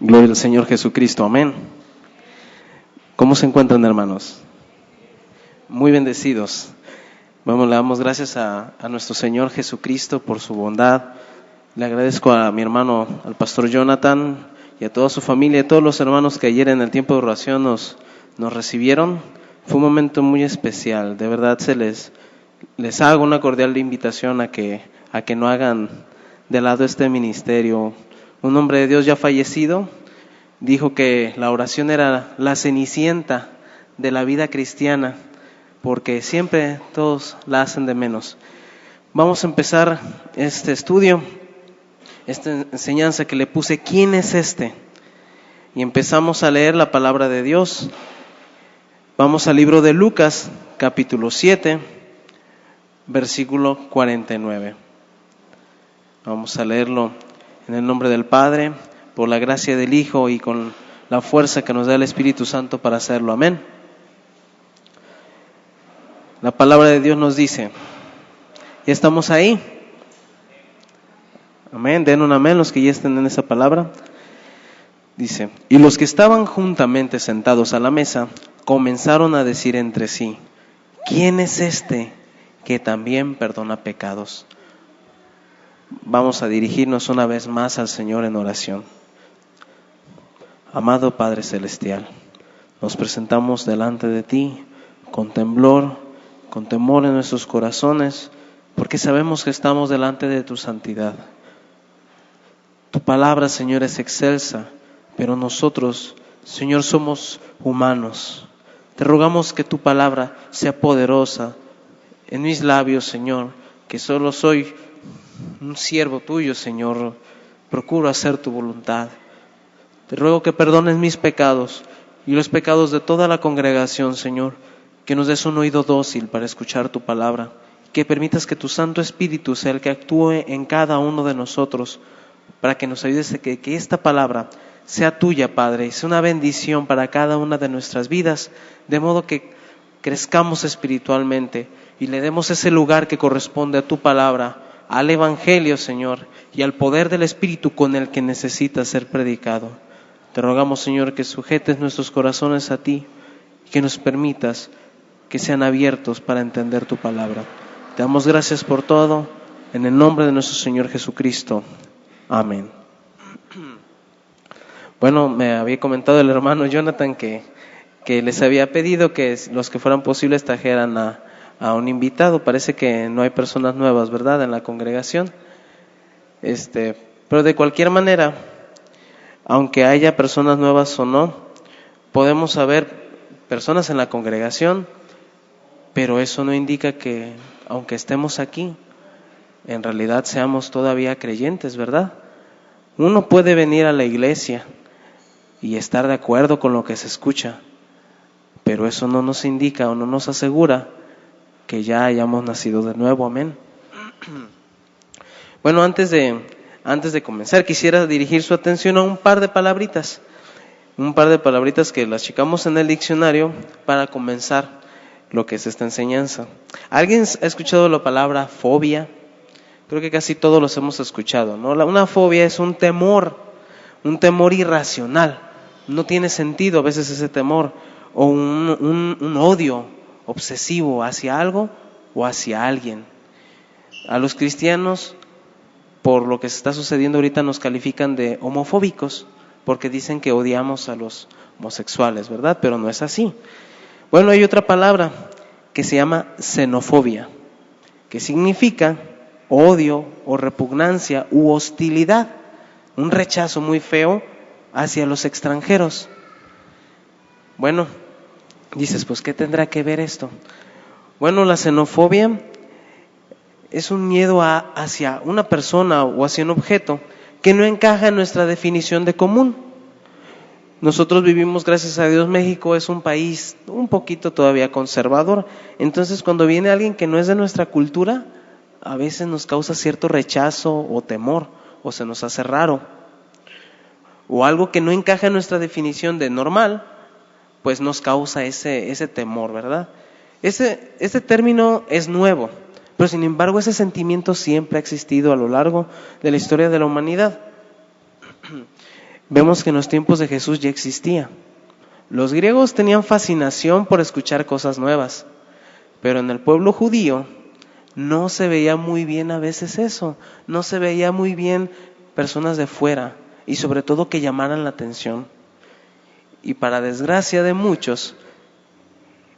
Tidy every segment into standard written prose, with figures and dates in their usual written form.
Gloria al Señor Jesucristo, amén. ¿Cómo se encuentran, hermanos? Muy bendecidos. Vamos, le damos gracias a nuestro Señor Jesucristo por su bondad. Le agradezco a mi hermano, al pastor Jonathan, y a toda su familia, a todos los hermanos que ayer en el tiempo de oración nos recibieron. Fue un momento muy especial. De verdad les hago una cordial invitación a que no hagan de lado este ministerio. Un hombre de Dios ya fallecido dijo que la oración era la cenicienta de la vida cristiana, porque siempre todos la hacen de menos. Vamos a empezar este estudio, esta enseñanza que le puse, ¿quién es este? Y empezamos a leer la palabra de Dios. Vamos al libro de Lucas, capítulo 7, versículo 49. Vamos a leerlo en el nombre del Padre, por la gracia del Hijo y con la fuerza que nos da el Espíritu Santo para hacerlo. Amén. La palabra de Dios nos dice, ¿ya estamos ahí? Amén, den un amén los que ya estén en esa palabra. Dice, y los que estaban juntamente sentados a la mesa comenzaron a decir entre sí, ¿quién es este que también perdona pecados? Vamos a dirigirnos una vez más al Señor en oración. Amado Padre Celestial, nos presentamos delante de ti con temblor, con temor en nuestros corazones, porque sabemos que estamos delante de tu santidad. Tu palabra, Señor, es excelsa, pero nosotros, Señor, somos humanos. Te rogamos que tu palabra sea poderosa en mis labios, Señor, que solo soy un siervo tuyo, Señor. Procuro hacer tu voluntad. Te ruego que perdones mis pecados y los pecados de toda la congregación, Señor, que nos des un oído dócil para escuchar tu palabra, que permitas que tu Santo Espíritu sea el que actúe en cada uno de nosotros, para que nos ayudes a que esta palabra sea tuya, Padre, y sea una bendición para cada una de nuestras vidas, de modo que crezcamos espiritualmente y le demos ese lugar que corresponde a tu palabra, al Evangelio, Señor, y al poder del Espíritu con el que necesita ser predicado. Te rogamos, Señor, que sujetes nuestros corazones a ti y que nos permitas que sean abiertos para entender tu palabra. Te damos gracias por todo, en el nombre de nuestro Señor Jesucristo. Amén. Bueno, me había comentado el hermano Jonathan que les había pedido que los que fueran posibles trajeran a un invitado. Parece que no hay personas nuevas, ¿verdad?, en la congregación. Pero de cualquier manera, aunque haya personas nuevas o no, podemos haber personas en la congregación, pero eso no indica que, aunque estemos aquí, en realidad seamos todavía creyentes, ¿verdad? Uno puede venir a la iglesia y estar de acuerdo con lo que se escucha, pero eso no nos indica o no nos asegura que ya hayamos nacido de nuevo. Amén. Bueno, antes de comenzar, quisiera dirigir su atención a un par de palabritas que las checamos en el diccionario para comenzar lo que es esta enseñanza. ¿Alguien ha escuchado la palabra fobia? Creo que casi todos los hemos escuchado, ¿no? Una fobia es un temor irracional. No tiene sentido a veces ese temor, o un odio obsesivo hacia algo o hacia alguien. A los cristianos, por lo que se está sucediendo ahorita, nos califican de homofóbicos, porque dicen que odiamos a los homosexuales, ¿verdad? Pero no es así. Bueno, hay otra palabra que se llama xenofobia, que significa odio o repugnancia u hostilidad, un rechazo muy feo hacia los extranjeros. Bueno, dices, pues, ¿qué tendrá que ver esto? Bueno, la xenofobia es un miedo hacia una persona o hacia un objeto que no encaja en nuestra definición de común. Nosotros vivimos, gracias a Dios, México es un país un poquito todavía conservador. Entonces, cuando viene alguien que no es de nuestra cultura, a veces nos causa cierto rechazo o temor, o se nos hace raro. O algo que no encaja en nuestra definición de normal, pues nos causa ese temor, ¿verdad? Este término es nuevo, pero sin embargo ese sentimiento siempre ha existido a lo largo de la historia de la humanidad. vemos que en los tiempos de Jesús ya existía. Los griegos tenían fascinación por escuchar cosas nuevas, pero en el pueblo judío no se veía muy bien a veces eso, no se veía muy bien personas de fuera y sobre todo que llamaran la atención. Y para desgracia de muchos,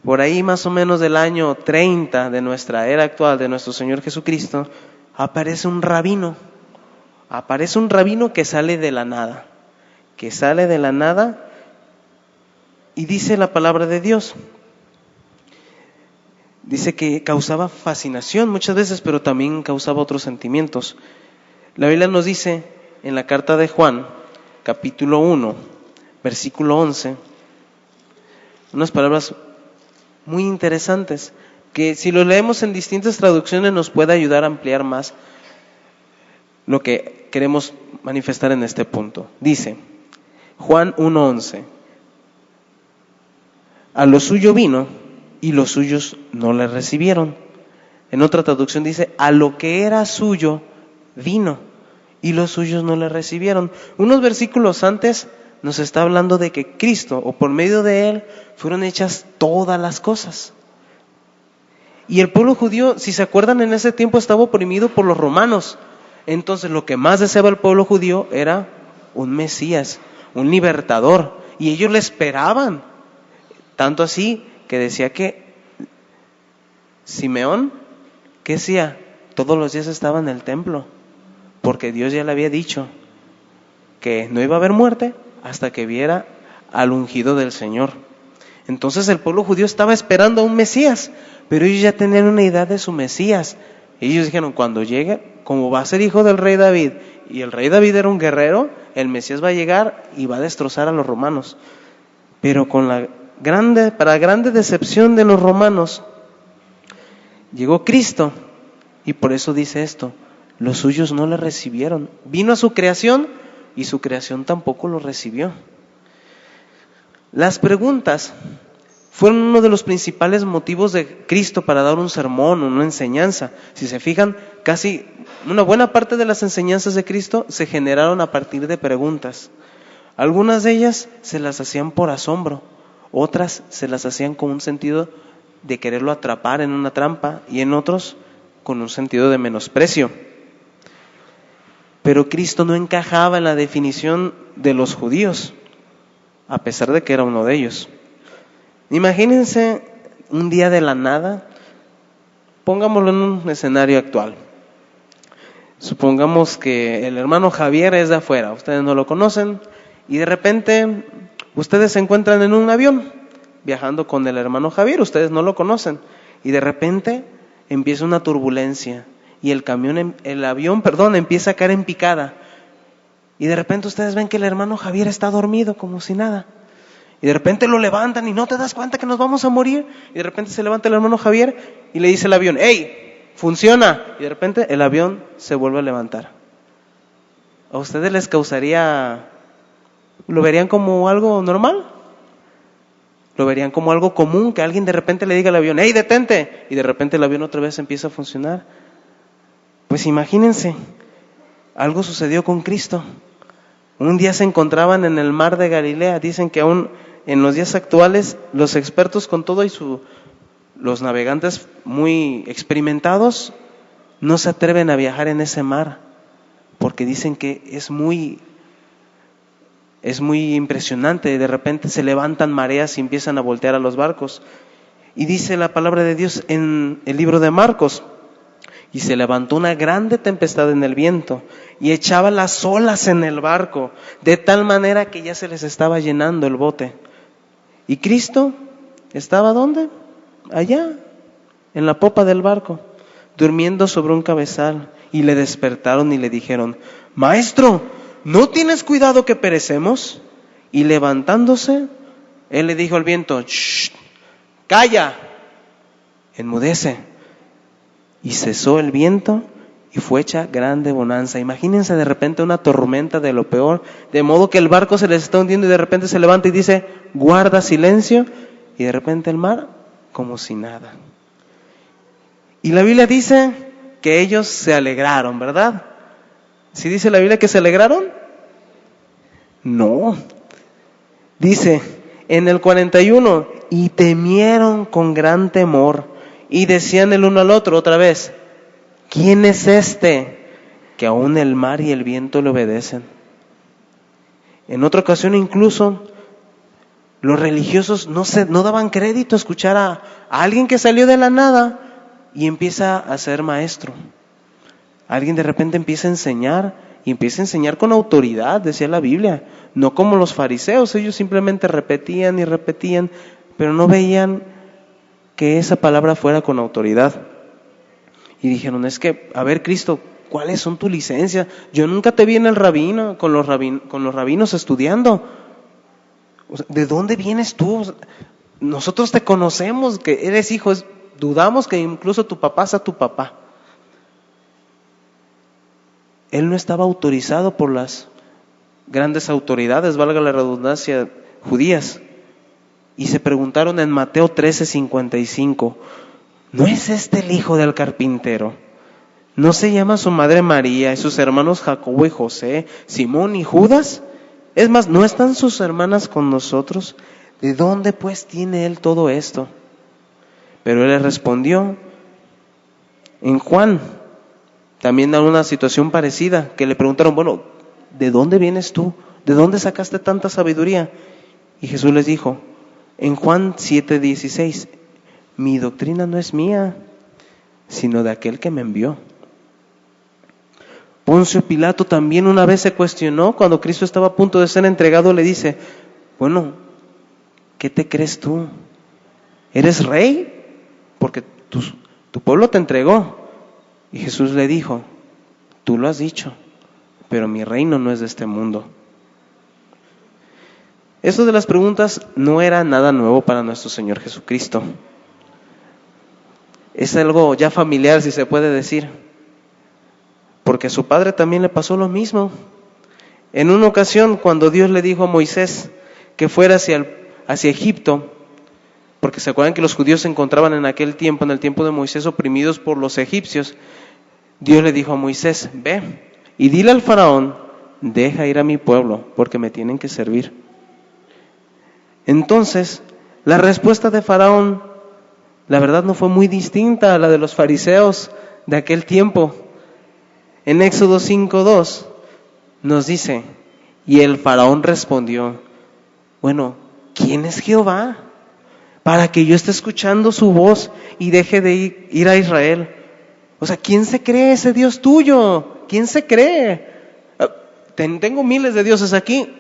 por ahí más o menos del año 30 de nuestra era actual, de nuestro Señor Jesucristo, aparece un rabino que sale de la nada, y dice la palabra de Dios. Dice que causaba fascinación muchas veces, pero también causaba otros sentimientos. La Biblia nos dice en la carta de Juan, capítulo 1, versículo 11, unas palabras muy interesantes, que si lo leemos en distintas traducciones nos puede ayudar a ampliar más lo que queremos manifestar en este punto. Dice, Juan 1:11, a lo suyo vino y los suyos no le recibieron. En otra traducción dice, a lo que era suyo vino y los suyos no le recibieron. Unos versículos antes nos está hablando de que Cristo, o por medio de Él, fueron hechas todas las cosas. Y el pueblo judío, si se acuerdan, en ese tiempo estaba oprimido por los romanos. Entonces lo que más deseaba el pueblo judío era un Mesías, un libertador. Y ellos le esperaban. Tanto así que decía que Simeón, ¿qué hacía? Todos los días estaba en el templo, porque Dios ya le había dicho que no iba a haber muerte hasta que viera al ungido del Señor. Entonces el pueblo judío estaba esperando a un Mesías, pero ellos ya tenían una idea de su Mesías. Ellos dijeron, cuando llegue, como va a ser hijo del rey David, y el rey David era un guerrero, el Mesías va a llegar y va a destrozar a los romanos. Pero para grande decepción de los romanos, llegó Cristo, y por eso dice esto, los suyos no le recibieron. Vino a su creación y su creación tampoco lo recibió. Las preguntas fueron uno de los principales motivos de Cristo para dar un sermón, una enseñanza. Si se fijan, casi una buena parte de las enseñanzas de Cristo se generaron a partir de preguntas. Algunas de ellas se las hacían por asombro, otras se las hacían con un sentido de quererlo atrapar en una trampa, y en otros con un sentido de menosprecio. Pero Cristo no encajaba en la definición de los judíos, a pesar de que era uno de ellos. Imagínense un día de la nada, pongámoslo en un escenario actual. Supongamos que el hermano Javier es de afuera, ustedes no lo conocen, y de repente ustedes se encuentran en un avión viajando con el hermano Javier, ustedes no lo conocen, y de repente empieza una turbulencia y el avión empieza a caer en picada, y de repente ustedes ven que el hermano Javier está dormido como si nada, y de repente lo levantan y no te das cuenta que nos vamos a morir, y de repente se levanta el hermano Javier y le dice al avión, ¡hey! ¡Funciona! Y de repente el avión se vuelve a levantar. ¿A ustedes les causaría, lo verían como algo normal? ¿Lo verían como algo común que alguien de repente le diga al avión, ¡hey, detente! Y de repente el avión otra vez empieza a funcionar. Pues imagínense, algo sucedió con Cristo. Un día se encontraban en el mar de Galilea. Dicen que aún en los días actuales los expertos con todo y los navegantes muy experimentados no se atreven a viajar en ese mar, porque dicen que es muy impresionante. De repente se levantan mareas y empiezan a voltear a los barcos. Y dice la palabra de Dios en el libro de Marcos, y se levantó una grande tempestad en el viento y echaba las olas en el barco, de tal manera que ya se les estaba llenando el bote. Y Cristo estaba ¿dónde? Allá, en la popa del barco, durmiendo sobre un cabezal. Y le despertaron y le dijeron, Maestro, ¿no tienes cuidado que perecemos? Y levantándose, él le dijo al viento, ¡shh! ¡Calla! Enmudece. Y cesó el viento y fue hecha grande bonanza. Imagínense de repente una tormenta de lo peor, de modo que el barco se les está hundiendo y de repente se levanta y dice, guarda silencio, y de repente el mar como si nada. Y la Biblia dice que ellos se alegraron, ¿verdad? ¿Sí dice la Biblia que se alegraron? No. Dice en el 41, y temieron con gran temor y decían el uno al otro otra vez, ¿quién es este que aún el mar y el viento le obedecen? En otra ocasión incluso los religiosos no daban crédito a escuchar a alguien que salió de la nada y empieza a ser maestro. Alguien de repente empieza a enseñar y empieza a enseñar con autoridad, decía la Biblia, no como los fariseos. Ellos simplemente repetían y repetían, pero no veían que esa palabra fuera con autoridad. Y dijeron, es que, a ver, Cristo, ¿cuáles son tus licencias? Yo nunca te vi en el rabino, con los rabinos estudiando. O sea, ¿de dónde vienes tú? Nosotros te conocemos, que eres hijo, dudamos que incluso tu papá sea tu papá. Él no estaba autorizado por las grandes autoridades, valga la redundancia, judías. Y se preguntaron en Mateo 13:55, ¿no es este el hijo del carpintero? ¿No se llama su madre María y sus hermanos Jacobo y José, Simón y Judas? Es más, ¿no están sus hermanas con nosotros? ¿De dónde pues tiene él todo esto? Pero él les respondió, en Juan, también a una situación parecida, que le preguntaron, bueno, ¿de dónde vienes tú? ¿De dónde sacaste tanta sabiduría? Y Jesús les dijo, en Juan 7:16, mi doctrina no es mía, sino de aquel que me envió. Poncio Pilato también una vez se cuestionó, cuando Cristo estaba a punto de ser entregado, le dice, bueno, ¿qué te crees tú? ¿Eres rey? Porque tu pueblo te entregó. Y Jesús le dijo, tú lo has dicho, pero mi reino no es de este mundo. Eso de las preguntas no era nada nuevo para nuestro Señor Jesucristo. Es algo ya familiar, si se puede decir, porque a su padre también le pasó lo mismo. En una ocasión, cuando Dios le dijo a Moisés que fuera hacia Egipto, porque se acuerdan que los judíos se encontraban en aquel tiempo, en el tiempo de Moisés, oprimidos por los egipcios, Dios le dijo a Moisés, ve y dile al faraón, deja ir a mi pueblo, porque me tienen que servir. Entonces, la respuesta de faraón, la verdad, no fue muy distinta a la de los fariseos de aquel tiempo. En Éxodo 5:2 nos dice, y el faraón respondió, bueno, ¿quién es Jehová? Para que yo esté escuchando su voz y deje de ir a Israel. O sea, ¿quién se cree ese Dios tuyo? ¿Quién se cree? Tengo miles de dioses aquí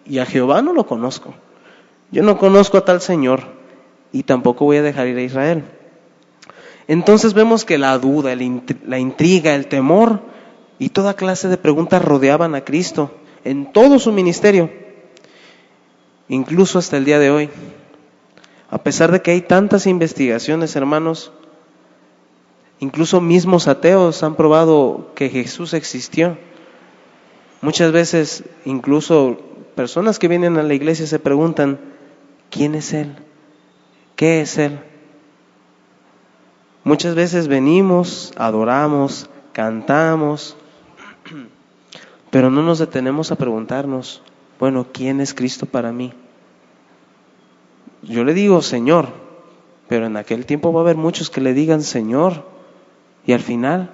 y a Jehová no lo conozco. Yo no conozco a tal Señor y tampoco voy a dejar ir a Israel. Entonces vemos que la duda, la intriga, el temor y toda clase de preguntas rodeaban a Cristo en todo su ministerio, incluso hasta el día de hoy. A pesar de que hay tantas investigaciones, hermanos, incluso mismos ateos han probado que Jesús existió. Muchas veces, incluso personas que vienen a la iglesia se preguntan, ¿quién es Él? ¿Qué es Él? Muchas veces venimos, adoramos, cantamos, pero no nos detenemos a preguntarnos, bueno, ¿quién es Cristo para mí? Yo le digo Señor, pero en aquel tiempo va a haber muchos que le digan Señor, y al final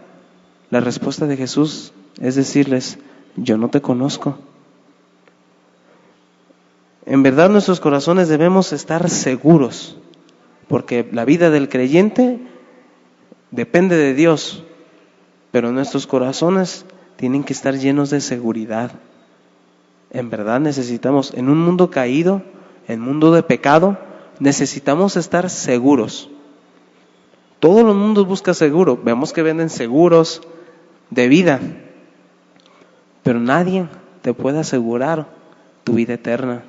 la respuesta de Jesús es decirles, yo no te conozco. En verdad nuestros corazones debemos estar seguros, porque la vida del creyente depende de Dios, pero nuestros corazones tienen que estar llenos de seguridad. En verdad necesitamos, en un mundo caído, en un mundo de pecado, necesitamos estar seguros. Todo el mundo busca seguro, vemos que venden seguros de vida, pero nadie te puede asegurar tu vida eterna.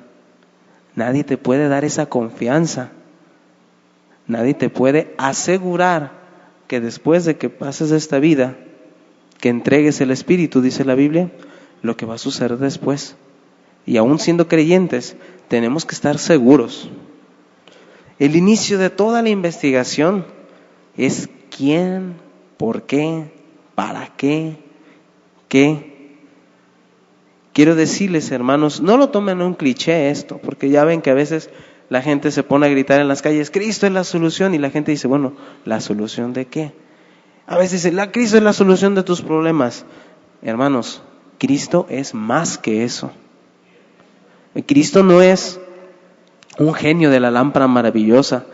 Nadie te puede dar esa confianza. Nadie te puede asegurar que después de que pases esta vida, que entregues el Espíritu, dice la Biblia, lo que va a suceder después. Y aún siendo creyentes, tenemos que estar seguros. El inicio de toda la investigación es quién, por qué, para qué, qué. quiero decirles, hermanos, no lo tomen un cliché esto, porque ya ven que a veces la gente se pone a gritar en las calles, Cristo es la solución, y la gente dice, bueno, ¿la solución de qué? A veces dice, Cristo es la solución de tus problemas. Hermanos, Cristo es más que eso. Cristo no es un genio de la lámpara maravillosa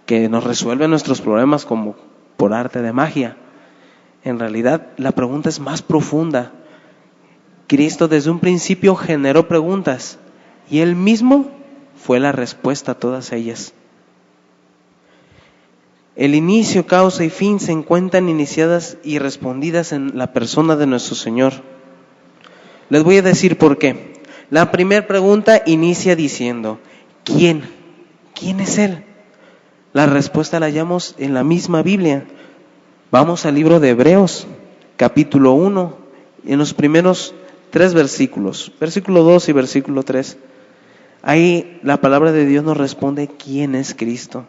que nos resuelve nuestros problemas como por arte de magia. En realidad, la pregunta es más profunda. Cristo desde un principio generó preguntas y Él mismo fue la respuesta a todas ellas. El inicio, causa y fin se encuentran iniciadas y respondidas en la persona de nuestro Señor. Les voy a decir por qué. La primera pregunta inicia diciendo, ¿quién? ¿Quién es Él? La respuesta la hallamos en la misma Biblia. Vamos al libro de Hebreos, capítulo 1, en los primeros 3 versículos, versículo 2 y versículo 3. Ahí la palabra de Dios nos responde quién es Cristo.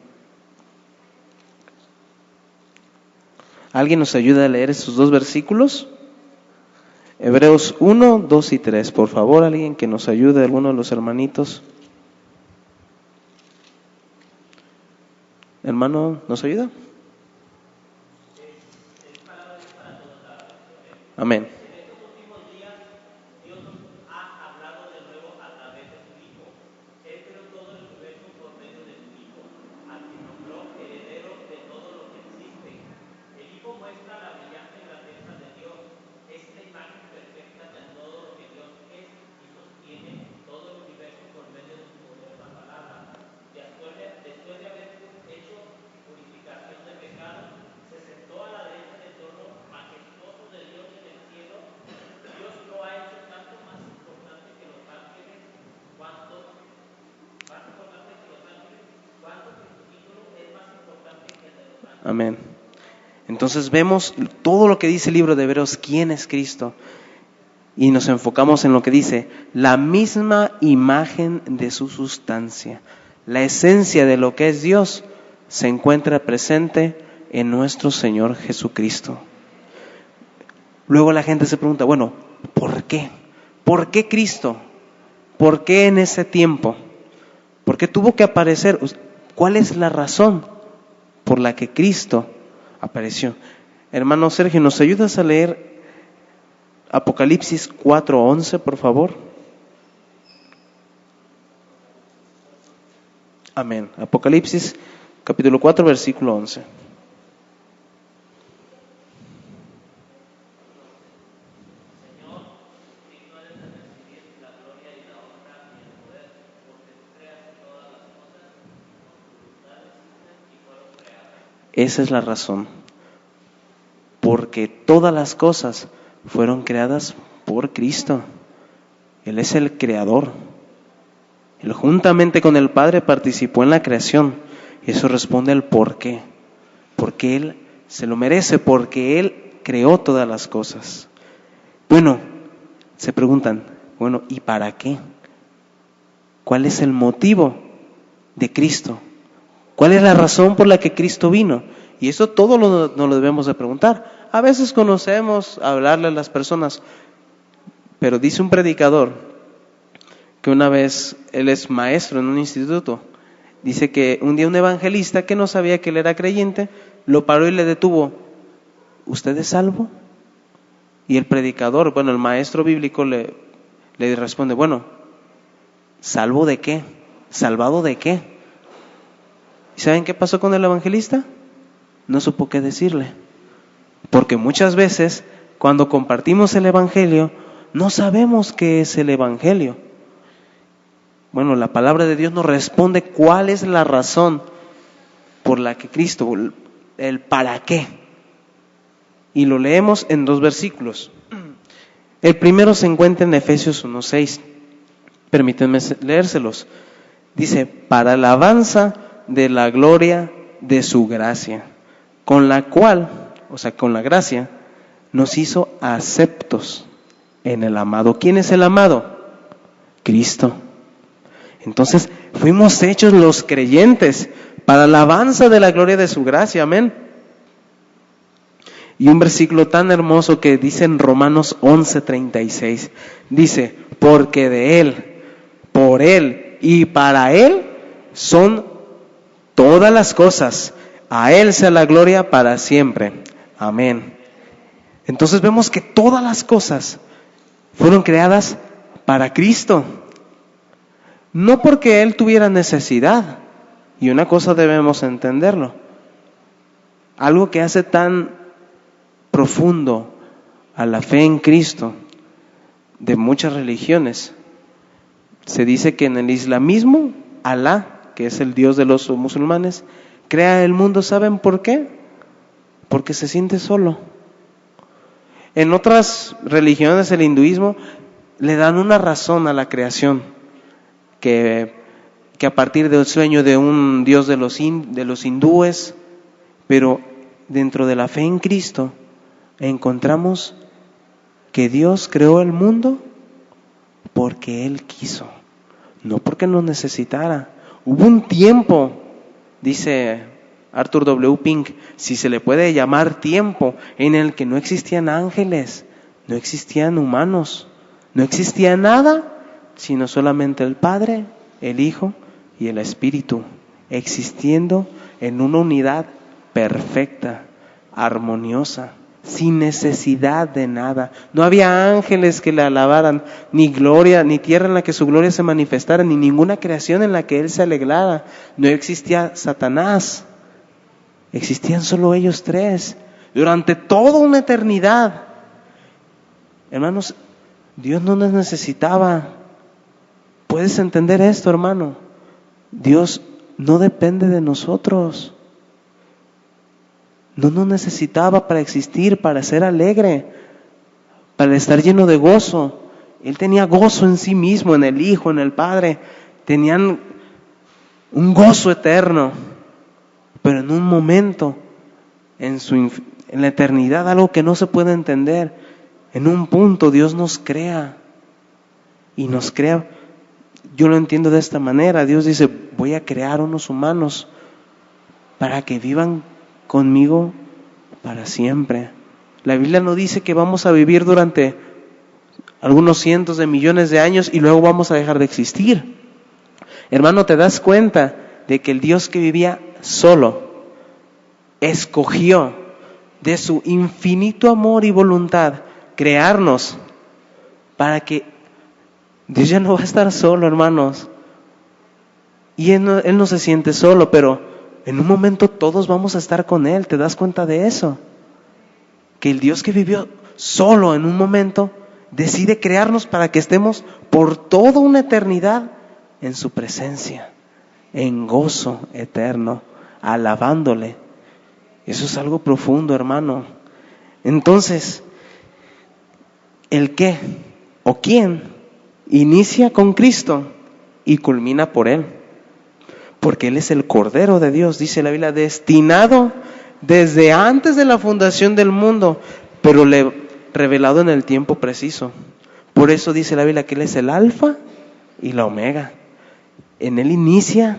¿Alguien nos ayuda a leer esos 2 versículos? Hebreos 1, 2 y 3. Por favor, alguien que nos ayude, alguno de los hermanitos. Hermano, ¿nos ayuda? Amén. Amén. Entonces vemos todo lo que dice el libro de Hebreos, quién es Cristo, y nos enfocamos en lo que dice, la misma imagen de su sustancia, la esencia de lo que es Dios se encuentra presente en nuestro Señor Jesucristo. Luego la gente se pregunta, bueno, ¿por qué? ¿Por qué Cristo? ¿Por qué en ese tiempo? ¿Por qué tuvo que aparecer? ¿Cuál es la razón por la que Cristo apareció? Hermano Sergio, ¿nos ayudas a leer Apocalipsis 4:11, por favor? Amén. Apocalipsis capítulo 4, versículo 11. Esa es la razón, porque todas las cosas fueron creadas por Cristo. Él es el creador. Él juntamente con el Padre participó en la creación. Y eso responde al por qué. Porque Él se lo merece, porque Él creó todas las cosas. Bueno, se preguntan, bueno, ¿y para qué? ¿Cuál es el motivo de Cristo? ¿Cuál es la razón por la que Cristo vino? Y eso todo nos lo debemos de preguntar. A veces conocemos hablarle a las personas, pero dice un predicador que una vez, él es maestro en un instituto, dice que un día un evangelista que no sabía que él era creyente, lo paró y le detuvo. ¿Usted es salvo? Y el predicador, bueno, el maestro bíblico le responde, bueno, ¿salvo de qué? ¿Salvado de qué? ¿Y saben qué pasó con el evangelista? No supo qué decirle. Porque muchas veces, cuando compartimos el evangelio, no sabemos qué es el evangelio. Bueno, la palabra de Dios nos responde cuál es la razón por la que Cristo, el para qué. Y lo leemos en 2 versículos. El primero se encuentra en Efesios 1:6. Permítanme leérselos. Dice, para alabanza de la gloria de su gracia, con la cual, o sea, con la gracia, nos hizo aceptos en el amado. ¿Quién es el amado? Cristo. Entonces, fuimos hechos los creyentes para alabanza de la gloria de su gracia. Amén. Y un versículo tan hermoso que dice en Romanos 11:36, dice, porque de Él, por Él y para Él son todas las cosas. A Él sea la gloria para siempre. Amén. Entonces vemos que todas las cosas fueron creadas para Cristo. No porque Él tuviera necesidad. Y una cosa debemos entenderlo. Algo que hace tan profundo a la fe en Cristo de muchas religiones. Se dice que en el islamismo, Alá, que es el Dios de los musulmanes, crea el mundo. ¿Saben por qué? Porque se siente solo. En otras religiones, el hinduismo, le dan una razón a la creación, que a partir del sueño de un Dios de los hindúes, pero dentro de la fe en Cristo encontramos que Dios creó el mundo porque Él quiso, no porque nos necesitara. Hubo un tiempo, dice Arthur W. Pink, si se le puede llamar tiempo, en el que no existían ángeles, no existían humanos, no existía nada, sino solamente el Padre, el Hijo y el Espíritu, existiendo en una unidad perfecta, armoniosa, sin necesidad de nada. No había ángeles que le alabaran, ni gloria, ni tierra en la que su gloria se manifestara, ni ninguna creación en la que Él se alegrara. No existía Satanás. Existían solo ellos tres, durante toda una eternidad. Hermanos, Dios no nos necesitaba. ¿Puedes entender esto, hermano? Dios no depende de nosotros. No nos necesitaba para existir, para ser alegre, para estar lleno de gozo. Él tenía gozo en sí mismo, en el Hijo, en el Padre. Tenían un gozo eterno. Pero en un momento, en la eternidad, algo que no se puede entender, en un punto Dios nos crea. Y nos crea, yo lo entiendo de esta manera. Dios dice, voy a crear unos humanos para que vivan conmigo para siempre. La Biblia no dice que vamos a vivir durante algunos cientos de millones de años y luego vamos a dejar de existir. Hermano, ¿te das cuenta de que el Dios que vivía solo escogió de su infinito amor y voluntad crearnos para que Dios ya no va a estar solo, hermanos? Y Él no se siente solo, pero en un momento todos vamos a estar con Él. ¿Te das cuenta de eso? Que el Dios que vivió solo en un momento decide crearnos para que estemos por toda una eternidad en su presencia, en gozo eterno, alabándole. Eso es algo profundo, hermano. Entonces, ¿el qué o quién inicia con Cristo y culmina por Él? Porque Él es el Cordero de Dios, dice la Biblia, destinado desde antes de la fundación del mundo, pero revelado en el tiempo preciso. Por eso dice la Biblia que Él es el Alfa y la Omega. En Él inicia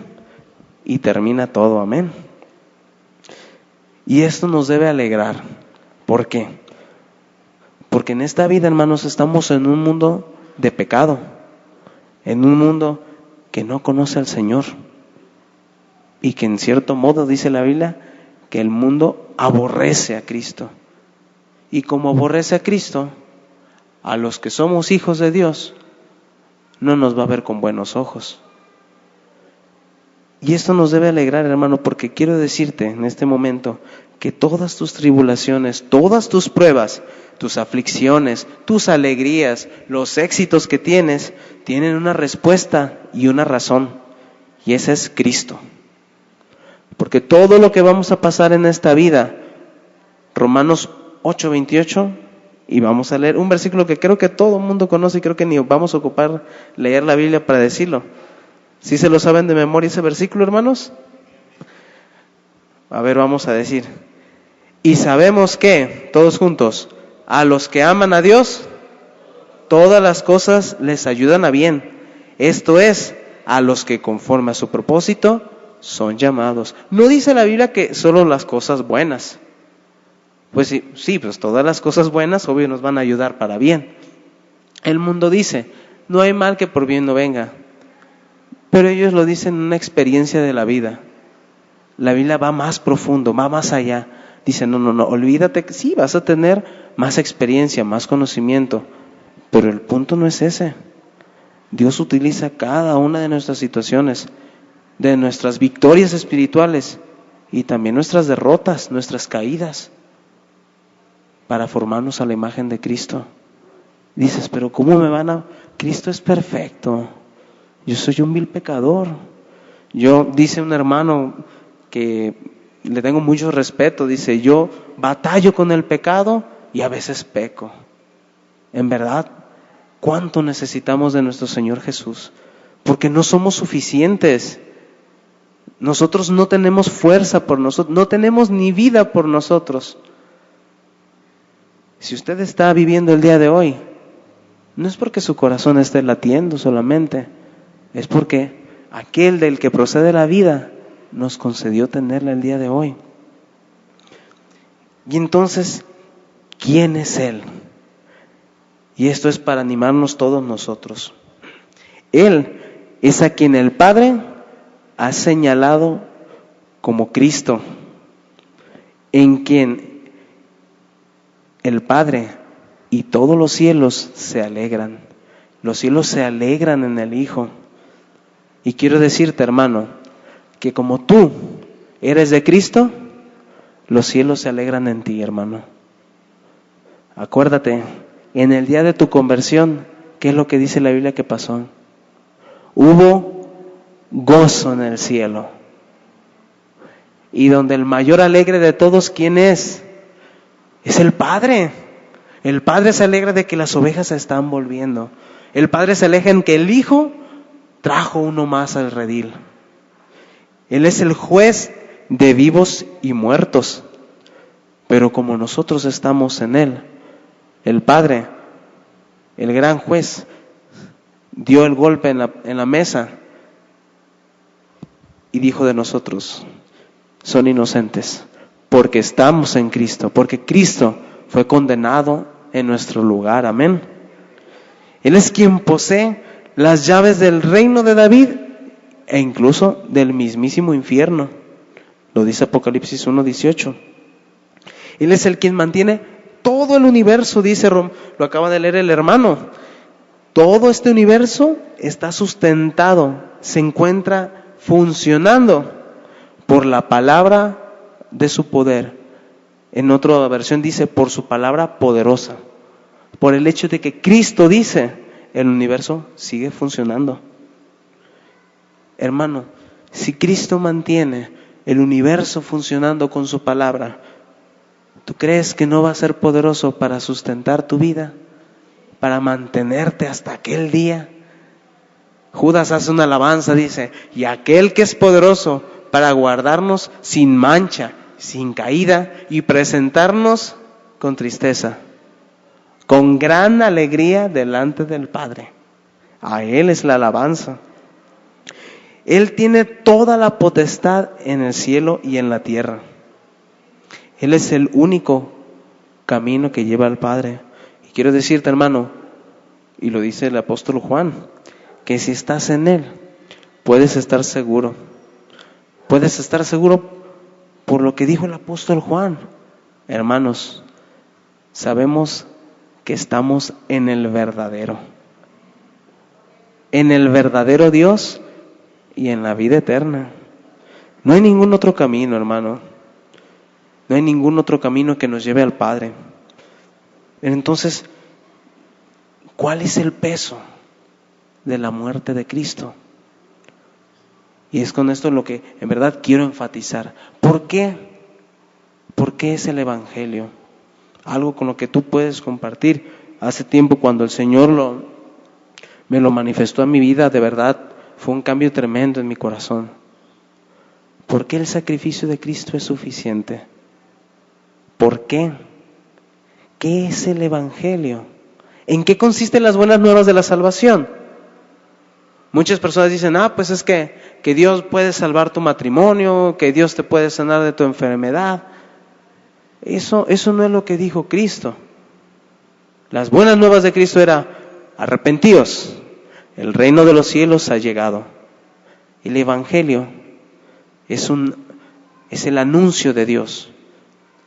y termina todo, amén. Y esto nos debe alegrar. ¿Por qué? Porque en esta vida, hermanos, estamos en un mundo de pecado, en un mundo que no conoce al Señor. Y que en cierto modo dice la Biblia que el mundo aborrece a Cristo. Y como aborrece a Cristo, a los que somos hijos de Dios, no nos va a ver con buenos ojos. Y esto nos debe alegrar, hermano, porque quiero decirte en este momento que todas tus tribulaciones, todas tus pruebas, tus aflicciones, tus alegrías, los éxitos que tienes, tienen una respuesta y una razón. Y esa es Cristo. Porque todo lo que vamos a pasar en esta vida, Romanos 8:28, y vamos a leer un versículo que creo que todo el mundo conoce y creo que ni vamos a ocupar leer la Biblia para decirlo. ¿Sí se lo saben de memoria ese versículo, hermanos? A ver, vamos a decir. Y sabemos que, todos juntos, a los que aman a Dios, todas las cosas les ayudan a bien. Esto es, a los que conforme a su propósito son llamados. No dice la Biblia que solo las cosas buenas. Pues sí, pues todas las cosas buenas obvio nos van a ayudar para bien. El mundo dice, no hay mal que por bien no venga. Pero ellos lo dicen en una experiencia de la vida. La Biblia va más profundo, va más allá. Dicen, no, olvídate que sí, vas a tener más experiencia, más conocimiento. Pero el punto no es ese. Dios utiliza cada una de nuestras situaciones, de nuestras victorias espirituales y también nuestras derrotas, nuestras caídas, para formarnos a la imagen de Cristo. Dices, pero ¿cómo me van a...? Cristo es perfecto. Yo soy un vil pecador. Dice un hermano que le tengo mucho respeto, dice, yo batallo con el pecado y a veces peco. En verdad, ¿cuánto necesitamos de nuestro Señor Jesús? Porque no somos suficientes. Nosotros no tenemos fuerza por nosotros, no tenemos ni vida por nosotros. Si usted está viviendo el día de hoy, no es porque su corazón esté latiendo solamente, es porque aquel del que procede la vida nos concedió tenerla el día de hoy. Y entonces, ¿quién es Él? Y esto es para animarnos todos nosotros. Él es a quien el Padre ha señalado como Cristo, en quien el Padre y todos los cielos se alegran. Los cielos se alegran en el Hijo. Y quiero decirte, hermano, que como tú eres de Cristo, los cielos se alegran en ti, hermano. Acuérdate, en el día de tu conversión, ¿qué es lo que dice la Biblia que pasó? Hubo gozo en el cielo. Y donde el mayor alegre de todos, ¿quién es? Es el Padre. El Padre se alegra de que las ovejas se están volviendo. El Padre se alegra en que el Hijo trajo uno más al redil. Él es el juez de vivos y muertos. Pero como nosotros estamos en Él, el Padre, el gran juez, dio el golpe en la mesa y dijo de nosotros, son inocentes, porque estamos en Cristo, porque Cristo fue condenado en nuestro lugar. Amén. Él es quien posee las llaves del reino de David e incluso del mismísimo infierno. Lo dice Apocalipsis 1:18. Él es el quien mantiene todo el universo, dice, lo acaba de leer el hermano. Todo este universo está sustentado, se encuentra funcionando por la palabra de su poder. En otra versión dice, por su palabra poderosa. Por el hecho de que Cristo dice, el universo sigue funcionando. Hermano, si Cristo mantiene el universo funcionando con su palabra, ¿tú crees que no va a ser poderoso para sustentar tu vida? Para mantenerte hasta aquel día. Judas hace una alabanza, dice, y aquel que es poderoso para guardarnos sin mancha, sin caída y presentarnos con tristeza, con gran alegría delante del Padre. A Él es la alabanza. Él tiene toda la potestad en el cielo y en la tierra. Él es el único camino que lleva al Padre. Y quiero decirte, hermano, y lo dice el apóstol Juan, que si estás en Él, puedes estar seguro. Puedes estar seguro por lo que dijo el apóstol Juan. Hermanos, sabemos que estamos en el verdadero Dios y en la vida eterna. No hay ningún otro camino, hermano. No hay ningún otro camino que nos lleve al Padre. Entonces, ¿cuál es el peso de la muerte de Cristo? Y es con esto lo que en verdad quiero enfatizar. ¿Por qué? ¿Por qué es el Evangelio? Algo con lo que tú puedes compartir. Hace tiempo cuando el Señor me lo manifestó en mi vida, de verdad fue un cambio tremendo en mi corazón. ¿Por qué el sacrificio de Cristo es suficiente? ¿Por qué? ¿Qué es el Evangelio? ¿En qué consisten las buenas nuevas de la salvación? Muchas personas dicen, pues es que Dios puede salvar tu matrimonio, que Dios te puede sanar de tu enfermedad. Eso no es lo que dijo Cristo. Las buenas nuevas de Cristo era, arrepentíos, El reino de los cielos ha llegado. El Evangelio es el anuncio de Dios,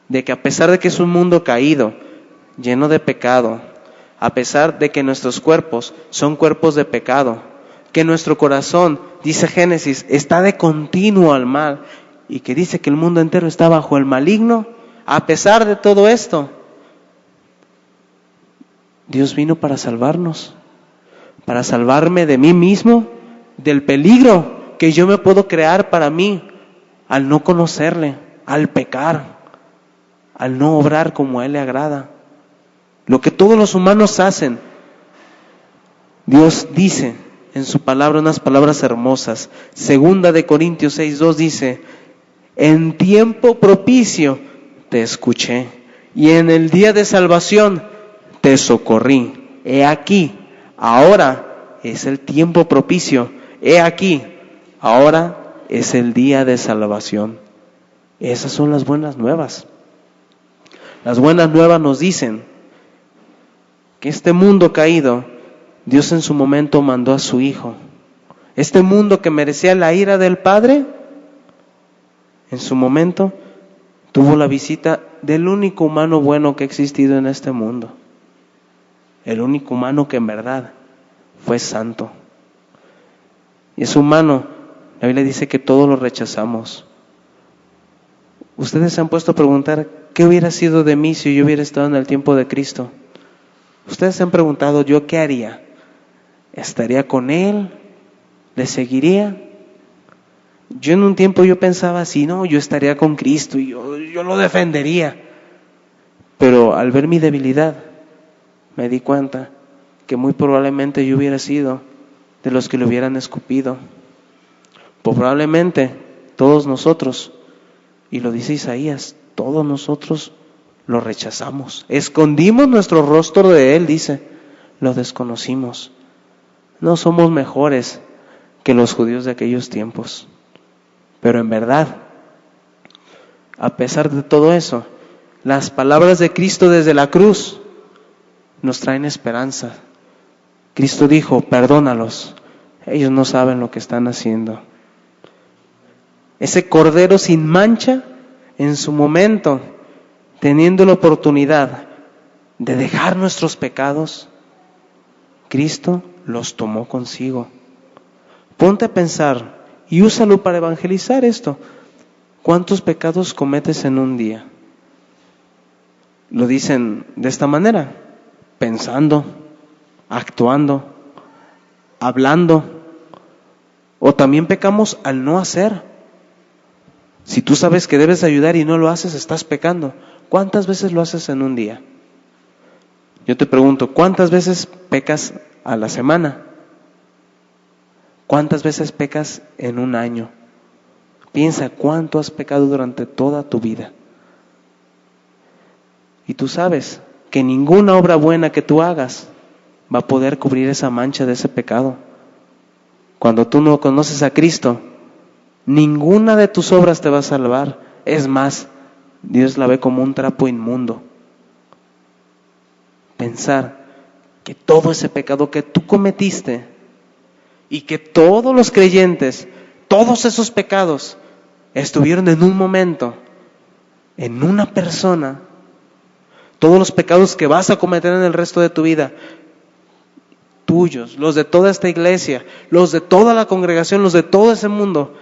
de que a pesar de que es un mundo caído, lleno de pecado, a pesar de que nuestros cuerpos son cuerpos de pecado, que nuestro corazón, dice Génesis, está de continuo al mal, y que dice que el mundo entero está bajo el maligno, a pesar de todo esto, Dios vino para salvarnos, para salvarme de mí mismo, del peligro que yo me puedo crear para mí al no conocerle, al pecar, al no obrar como a Él le agrada. Lo que todos los humanos hacen, Dios dice en su palabra unas palabras hermosas. Segunda de Corintios 6:2 dice: en tiempo propicio te escuché, y en el día de salvación te socorrí. He aquí, ahora es el tiempo propicio. He aquí, ahora es el día de salvación. Esas son las buenas nuevas. Las buenas nuevas nos dicen que este mundo caído, Dios en su momento mandó a su Hijo. Este mundo que merecía la ira del Padre, en su momento tuvo la visita del único humano bueno que ha existido en este mundo. El único humano que en verdad fue santo. Y es humano, la Biblia dice que todos lo rechazamos. Ustedes se han puesto a preguntar, ¿qué hubiera sido de mí si yo hubiera estado en el tiempo de Cristo? Ustedes se han preguntado, ¿yo qué haría? ¿Estaría con Él? ¿Le seguiría? Yo en un tiempo yo pensaba así, no, yo estaría con Cristo y yo lo defendería. Pero al ver mi debilidad, me di cuenta que muy probablemente yo hubiera sido de los que le hubieran escupido. Probablemente todos nosotros, y lo dice Isaías, todos nosotros lo rechazamos. Escondimos nuestro rostro de Él, dice, lo desconocimos. No somos mejores que los judíos de aquellos tiempos. Pero en verdad, a pesar de todo eso, las palabras de Cristo desde la cruz nos traen esperanza. Cristo dijo, perdónalos, ellos no saben lo que están haciendo. Ese Cordero sin mancha, en su momento, teniendo la oportunidad de dejar nuestros pecados, Cristo los tomó consigo. Ponte a pensar y úsalo para evangelizar esto. ¿Cuántos pecados cometes en un día? Lo dicen de esta manera: pensando, actuando, hablando, o también pecamos al no hacer. Si tú sabes que debes ayudar y no lo haces, estás pecando. ¿Cuántas veces lo haces en un día? Yo te pregunto, ¿cuántas veces pecas a la semana? ¿Cuántas veces pecas en un año? Piensa cuánto has pecado durante toda tu vida. Y tú sabes que ninguna obra buena que tú hagas va a poder cubrir esa mancha de ese pecado. Cuando tú no conoces a Cristo, ninguna de tus obras te va a salvar. Es más, Dios la ve como un trapo inmundo. Pensar que todo ese pecado que tú cometiste y que todos los creyentes, todos esos pecados estuvieron en un momento, en una persona, todos los pecados que vas a cometer en el resto de tu vida, tuyos, los de toda esta iglesia, los de toda la congregación, los de todo ese mundo,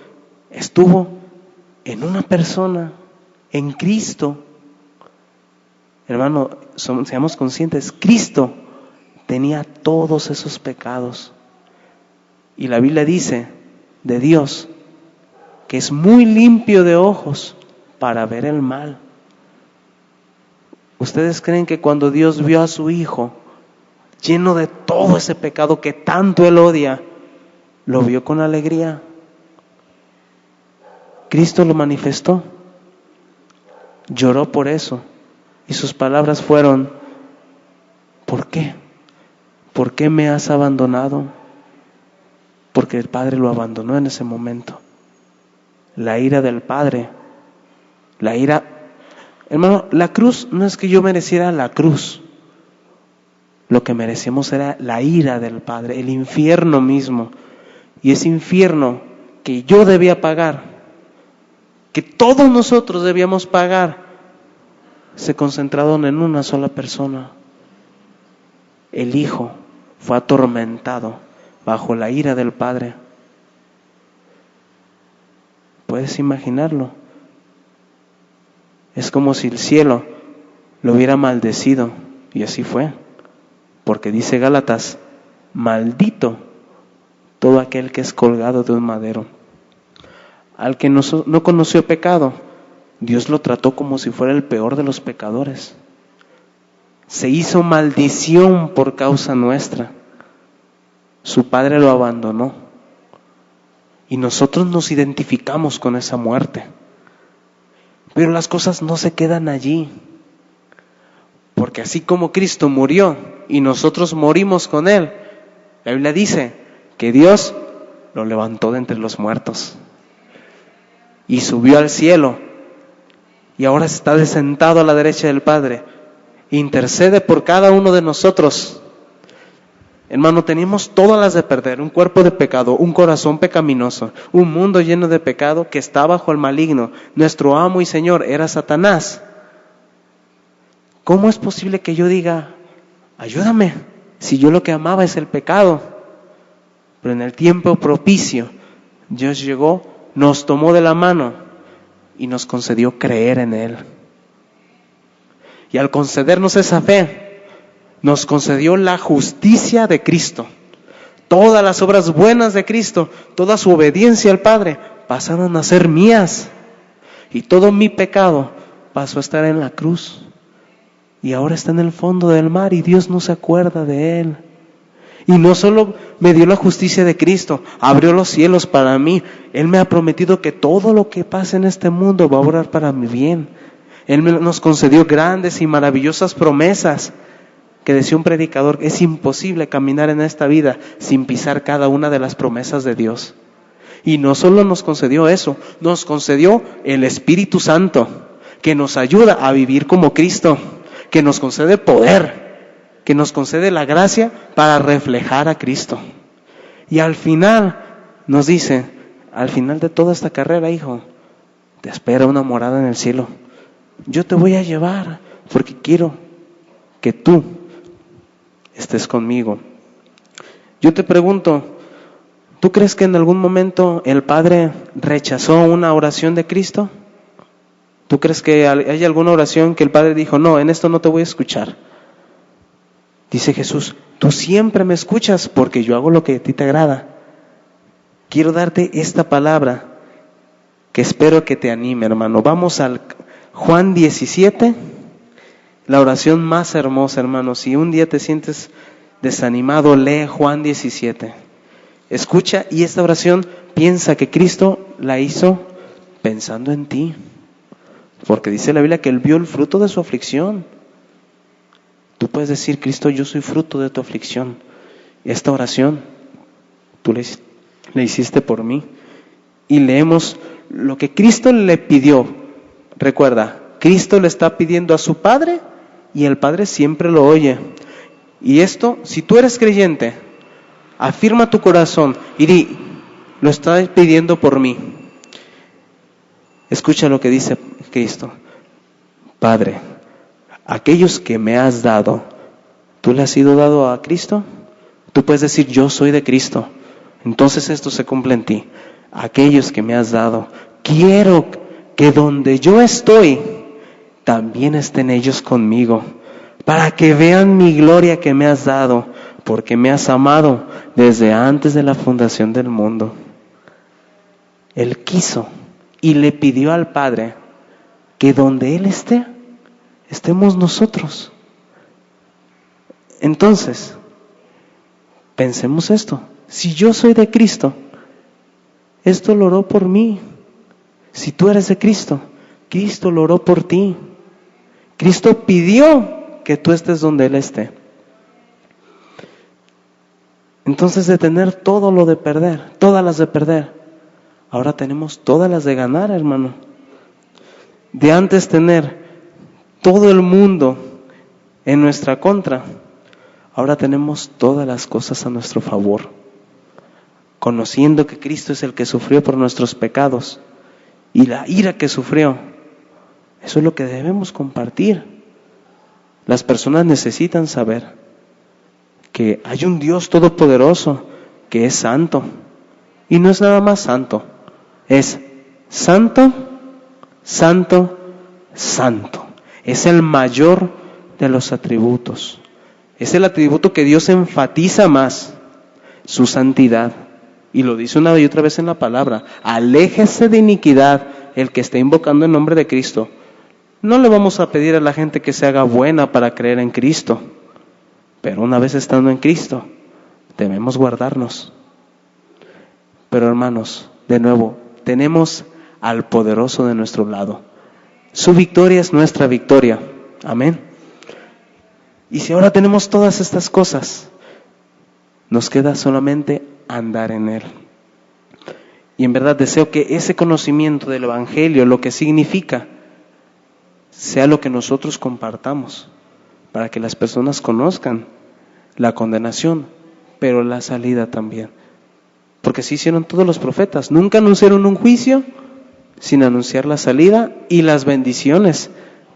estuvo en una persona, en Cristo. Hermano, seamos conscientes, Cristo tenía todos esos pecados. Y la Biblia dice de Dios que es muy limpio de ojos para ver el mal. ¿Ustedes creen que cuando Dios vio a su Hijo lleno de todo ese pecado que tanto Él odia, lo vio con alegría? Cristo lo manifestó, lloró por eso, y sus palabras fueron: ¿por qué? ¿Por qué me has abandonado? Porque el Padre lo abandonó en ese momento. La ira del Padre, la ira... Hermano, la cruz no es que yo mereciera la cruz. lo que merecíamos era la ira del Padre, el infierno mismo. Y ese infierno que yo debía pagar, que todos nosotros debíamos pagar, se concentraron en una sola persona. El Hijo fue atormentado bajo la ira del Padre. ¿Puedes imaginarlo? Es como si el cielo lo hubiera maldecido, y así fue. Porque dice Gálatas, maldito todo aquel que es colgado de un madero. Al que no conoció pecado, Dios lo trató como si fuera el peor de los pecadores. Se hizo maldición por causa nuestra. Su Padre lo abandonó. Y nosotros nos identificamos con esa muerte. Pero las cosas no se quedan allí. Porque así como Cristo murió y nosotros morimos con Él, la Biblia dice que Dios lo levantó de entre los muertos y subió al cielo y ahora está sentado a la derecha del Padre. Intercede por cada uno de nosotros. Hermano, teníamos todas las de perder: un cuerpo de pecado, un corazón pecaminoso, un mundo lleno de pecado que está bajo el maligno. Nuestro amo y Señor era Satanás. ¿Cómo es posible que yo diga, ayúdame, si yo lo que amaba es el pecado? Pero en el tiempo propicio, Dios llegó, nos tomó de la mano y nos concedió creer en Él. Y al concedernos esa fe, nos concedió la justicia de Cristo. Todas las obras buenas de Cristo, toda su obediencia al Padre, pasaron a ser mías. Y todo mi pecado pasó a estar en la cruz. Y ahora está en el fondo del mar y Dios no se acuerda de él. Y no solo me dio la justicia de Cristo, abrió los cielos para mí. Él me ha prometido que todo lo que pase en este mundo va a obrar para mi bien. Él nos concedió grandes y maravillosas promesas. Que decía un predicador, es imposible caminar en esta vida sin pisar cada una de las promesas de Dios. Y no solo nos concedió eso, nos concedió el Espíritu Santo, que nos ayuda a vivir como Cristo, que nos concede poder, que nos concede la gracia para reflejar a Cristo. Y al final nos dice, al final de toda esta carrera, hijo, te espera una morada en el cielo. Yo te voy a llevar porque quiero que tú estés conmigo. Yo te pregunto, ¿tú crees que en algún momento el Padre rechazó una oración de Cristo? ¿Tú crees que hay alguna oración que el Padre dijo, no, en esto no te voy a escuchar? Dice Jesús, tú siempre me escuchas porque yo hago lo que a ti te agrada. Quiero darte esta palabra que espero que te anime, hermano. Vamos al Juan 17, la oración más hermosa, hermano. Si un día te sientes desanimado, lee Juan 17. Escucha, y esta oración piensa que Cristo la hizo pensando en ti. Porque dice la Biblia que Él vio el fruto de su aflicción. Tú puedes decir, Cristo, yo soy fruto de tu aflicción. Esta oración tú le hiciste por mí. Y leemos lo que Cristo le pidió. Recuerda, Cristo le está pidiendo a su Padre y el Padre siempre lo oye. Y esto, si tú eres creyente, afirma tu corazón y di, lo está pidiendo por mí. Escucha lo que dice Cristo. Padre, aquellos que me has dado, ¿tú le has sido dado a Cristo? Tú puedes decir, yo soy de Cristo. Entonces esto se cumple en ti. Aquellos que me has dado, quiero que donde yo estoy, también estén ellos conmigo, para que vean mi gloria que me has dado, porque me has amado desde antes de la fundación del mundo. Él quiso y le pidió al Padre que donde Él esté, estemos nosotros. Entonces, pensemos esto. Si yo soy de Cristo, esto lo oró por mí. Si tú eres de Cristo, Cristo lo oró por ti. Cristo pidió que tú estés donde Él esté. Entonces, de tener todo lo de perder, todas las de perder, ahora tenemos todas las de ganar, hermano. De antes tener todo el mundo en nuestra contra, Ahora tenemos todas las cosas a nuestro favor, conociendo que Cristo es el que sufrió por nuestros pecados y la ira que sufrió. Eso es lo que debemos compartir. Las personas necesitan saber que hay un Dios todopoderoso que es santo. Y no es nada más santo, es santo, santo, santo. Es el mayor de los atributos. Es el atributo que Dios enfatiza más, su santidad. Y lo dice una y otra vez en la palabra: aléjese de iniquidad el que esté invocando el nombre de Cristo. No le vamos a pedir a la gente que se haga buena para creer en Cristo, pero una vez estando en Cristo, debemos guardarnos. Pero hermanos, de nuevo, tenemos al poderoso de nuestro lado. Su victoria es nuestra victoria. Amén. Y si ahora tenemos todas estas cosas, nos queda solamente andar en Él. Y en verdad deseo que ese conocimiento del Evangelio, lo que significa, sea lo que nosotros compartamos, para que las personas conozcan la condenación, pero la salida también. Porque así hicieron todos los profetas. Nunca anunciaron un juicio sin anunciar la salida y las bendiciones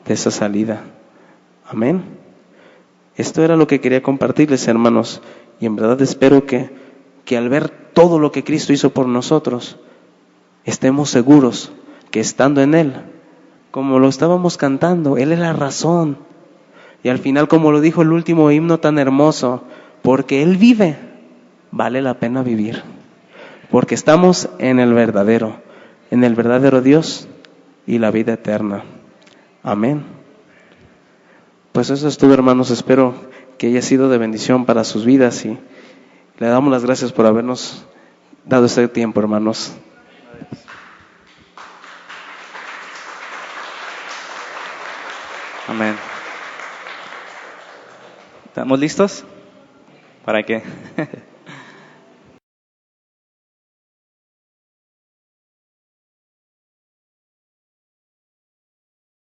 de esa salida. Amén. Esto era lo que quería compartirles, hermanos. Y en verdad espero que al ver todo lo que Cristo hizo por nosotros, estemos seguros que estando en Él, como lo estábamos cantando, Él es la razón. Y al final, como lo dijo el último himno tan hermoso, porque Él vive, vale la pena vivir. Porque estamos en el verdadero Dios y la vida eterna. Amén. Pues eso es todo, hermanos. Espero que haya sido de bendición para sus vidas y le damos las gracias por habernos dado este tiempo, hermanos. Amén. ¿Estamos listos? ¿Para qué?